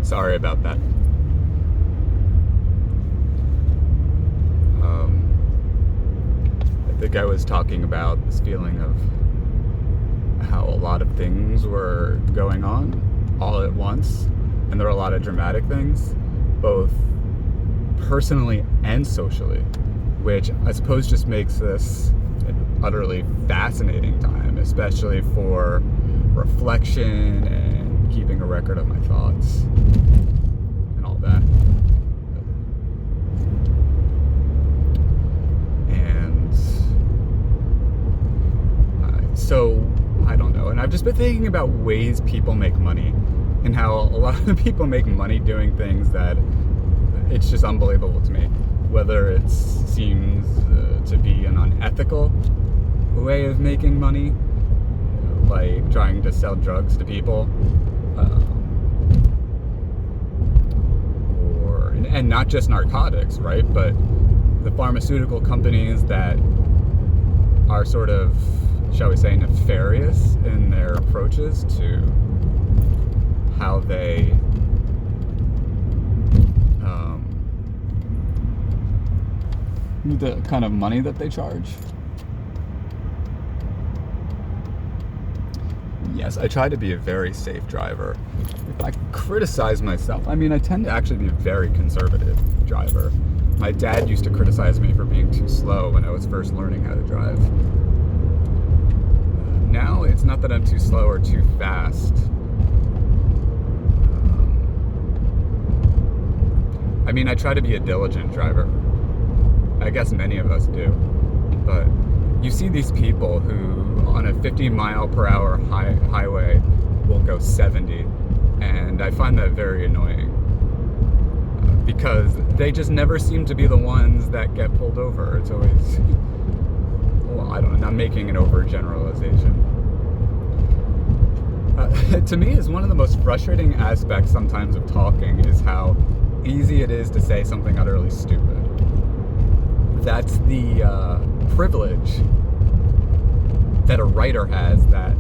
Sorry about that. I think I was talking about this feeling of how a lot of things were going on all at once, and there were a lot of dramatic things, both personally and socially, which I suppose just makes this an utterly fascinating time, especially for reflection and keeping a record of my thoughts and all that. And so I don't know, and I've just been thinking about ways people make money and how a lot of people make money doing things that it's just unbelievable to me. Whether it seems to be an unethical way of making money, like trying to sell drugs to people, and not just narcotics, right? But the pharmaceutical companies that are sort of, shall we say, nefarious in their approaches to how they the kind of money that they charge. Yes, I try to be a very safe driver. If I criticize myself, I mean, I tend to actually be a very conservative driver. My dad used to criticize me for being too slow when I was first learning how to drive. Now, it's not that I'm too slow or too fast. I mean, I try to be a diligent driver. I guess many of us do. But you see these people who, on a 50-mile-per-hour highway, will go 70. And I find that very annoying. Because they just never seem to be the ones that get pulled over. It's always, well, I don't know, I'm making an overgeneralization. To me, is one of the most frustrating aspects sometimes of talking is how easy it is to say something utterly stupid. That's the privilege that a writer has that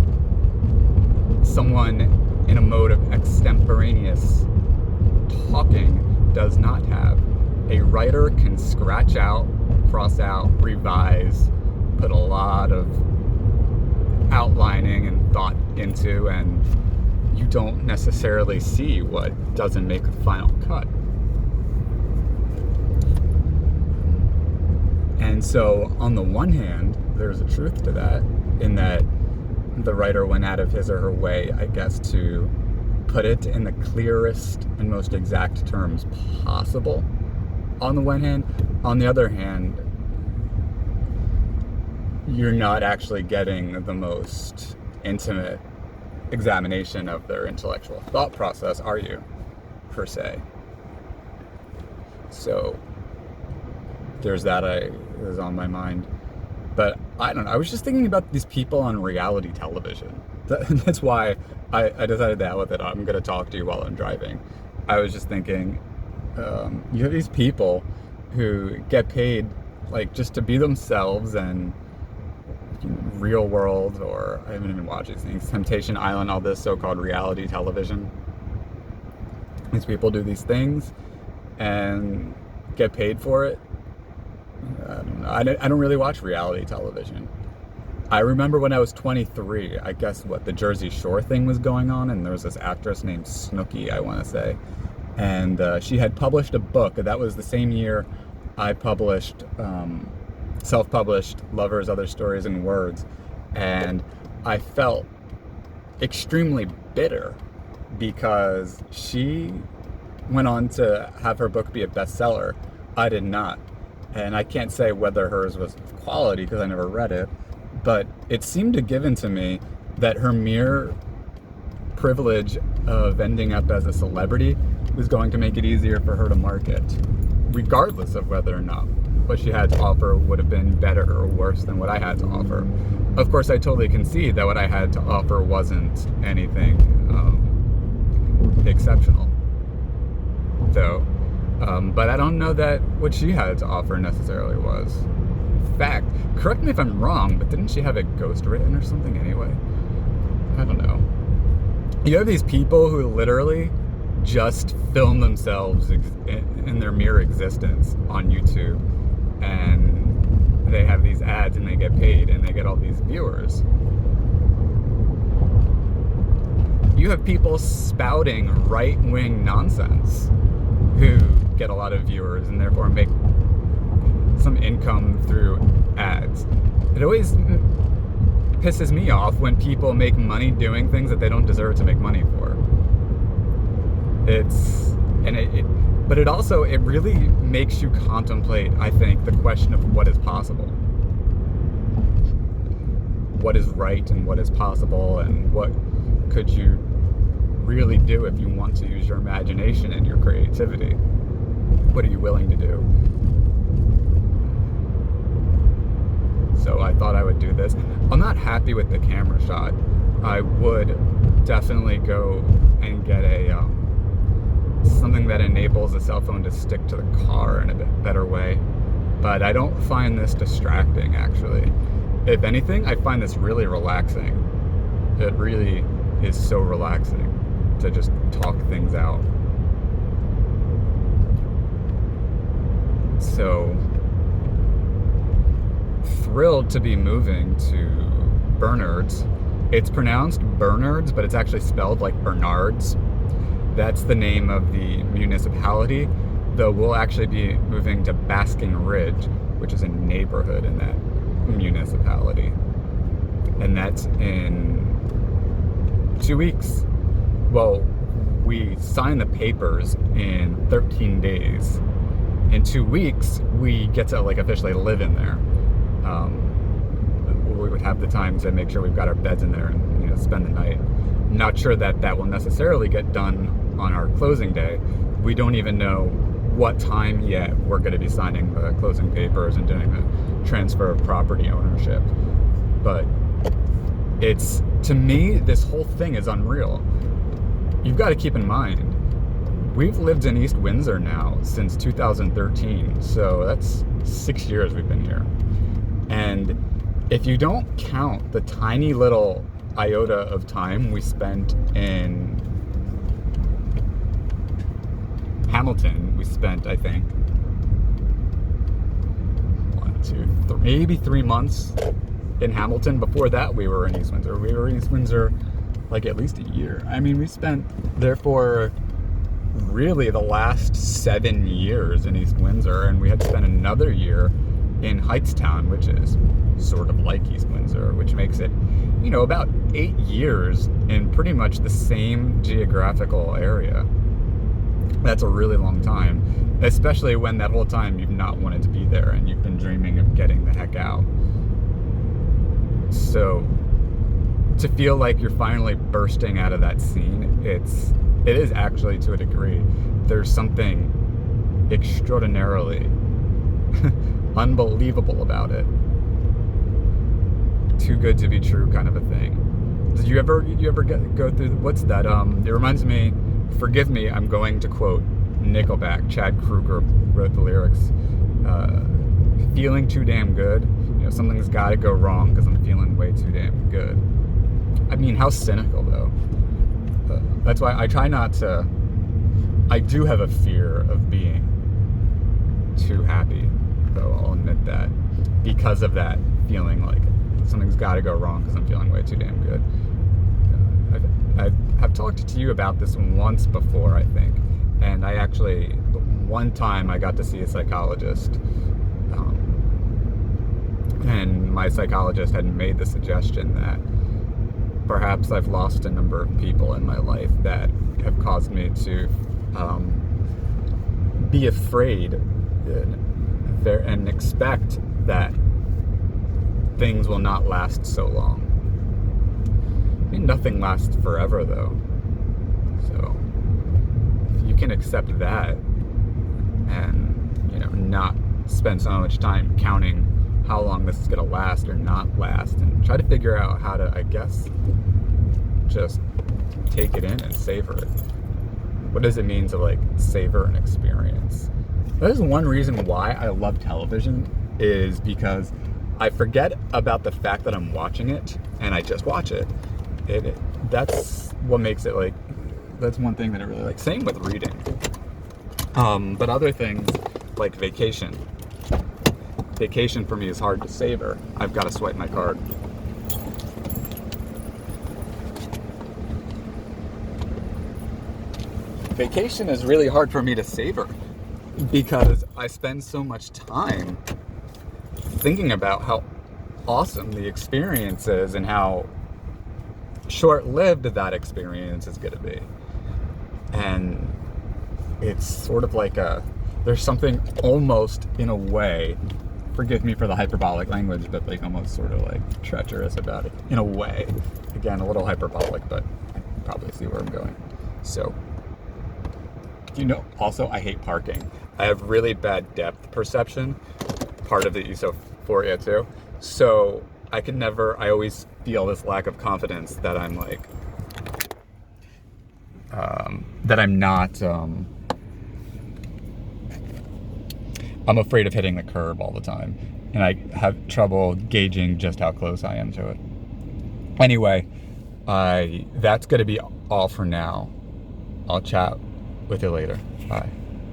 someone in a mode of extemporaneous talking does not have. A writer can scratch out, cross out, revise, put a lot of outlining and thought into, and you don't necessarily see what doesn't make the final cut. And so, on the one hand, there's a truth to that, in that the writer went out of his or her way, I guess, to put it in the clearest and most exact terms possible, on the one hand. On the other hand, you're not actually getting the most intimate examination of their intellectual thought process, are you, per se? So there's that is on my mind. But I don't know, I was just thinking about these people on reality television. That's why I decided that with it. I'm going to talk to you while I'm driving. I was just thinking, you have these people who get paid like just to be themselves, and Real World, or I haven't even watched these things, Temptation Island, all this so-called reality television. These people do these things and get paid for it. I don't know. I don't really watch reality television. I remember when I was 23, I guess the Jersey Shore thing was going on, and there was this actress named Snooki, I want to say, and she had published a book. That was the same year I published, self-published Lovers, Other Stories, and Words, and I felt extremely bitter because she went on to have her book be a bestseller. I did not. And I can't say whether hers was quality because I never read it, but it seemed to given to me that her mere privilege of ending up as a celebrity was going to make it easier for her to market, regardless of whether or not what she had to offer would have been better or worse than what I had to offer. Of course, I totally concede that what I had to offer wasn't anything exceptional, though. But I don't know that what she had to offer necessarily was. In fact, correct me if I'm wrong, but didn't she have it ghostwritten or something anyway? I don't know. You have these people who literally just film themselves in their mere existence on YouTube, and they have these ads and they get paid and they get all these viewers. You have people spouting right-wing nonsense who get a lot of viewers and therefore make some income through ads. It always pisses me off when people make money doing things that they don't deserve to make money for. But it really makes you contemplate, I think, the question of what is possible. What is right and what is possible, and what could you really do if you want to use your imagination and your creativity? What are you willing to do? So I thought I would do this. I'm not happy with the camera shot. I would definitely go and get something that enables a cell phone to stick to the car in a bit better way. But I don't find this distracting, actually. If anything, I find this really relaxing. It really is so relaxing to just talk things out. So, thrilled to be moving to Bernards. It's pronounced Bernards, but it's actually spelled like Bernards. That's the name of the municipality, though we'll actually be moving to Basking Ridge, which is a neighborhood in that municipality. And that's in 2 weeks. Well, we sign the papers in 13 days. In 2 weeks, we get to officially live in there. We would have the time to make sure we've got our beds in there and spend the night. Not sure that will necessarily get done on our closing day. We don't even know what time yet we're going to be signing the closing papers and doing the transfer of property ownership. But to me, this whole thing is unreal. You've got to keep in mind, we've lived in East Windsor now since 2013, so that's 6 years we've been here. And if you don't count the tiny little iota of time we spent in Hamilton, we spent, I think, 3 months in Hamilton. Before that, we were in East Windsor. We were in East Windsor at least a year. I mean, we spent, therefore, really the last 7 years in East Windsor, and we had spent another year in Heightstown, which is sort of like East Windsor, which makes it, about 8 years in pretty much the same geographical area. That's a really long time, especially when that whole time you've not wanted to be there and you've been dreaming of getting the heck out. So to feel like you're finally bursting out of that scene, it is actually, to a degree, there's something extraordinarily unbelievable about it. Too good to be true kind of a thing. Did you ever go through, what's that? It reminds me, forgive me, I'm going to quote Nickelback. Chad Kroeger wrote the lyrics. Feeling too damn good. Something's got to go wrong because I'm feeling way too damn good. I mean, how cynical, though. That's why I try not to. I do have a fear of being too happy, though, I'll admit that. Because of that feeling like something's got to go wrong because I'm feeling way too damn good. I've talked to you about this once before, I think. And one time I got to see a psychologist. And my psychologist had made the suggestion that perhaps I've lost a number of people in my life that have caused me to be afraid and expect that things will not last so long. I mean, nothing lasts forever, though. So if you can accept that and, not spend so much time counting how long this is going to last or not last, and try to figure out how to, I guess, just take it in and savor it. What does it mean to savor an experience? That is one reason why I love television, is because I forget about the fact that I'm watching it and I just watch it. That's what makes it That's one thing that I really like. Same with reading. But other things like vacation. Vacation for me is hard to savor. I've got to swipe my card. Vacation is really hard for me to savor because I spend so much time thinking about how awesome the experience is and how short-lived that experience is going to be. And it's sort of like there's something almost in a way, forgive me for the hyperbolic language, but like almost sort of like treacherous about it in a way. Again, a little hyperbolic, but I probably see where I'm going. So, also I hate parking. I have really bad depth perception, part of the euphoria too. So I always feel this lack of confidence that I'm like, that I'm not, I'm afraid of hitting the curb all the time. And I have trouble gauging just how close I am to it. Anyway, that's going to be all for now. I'll chat with you later. Bye.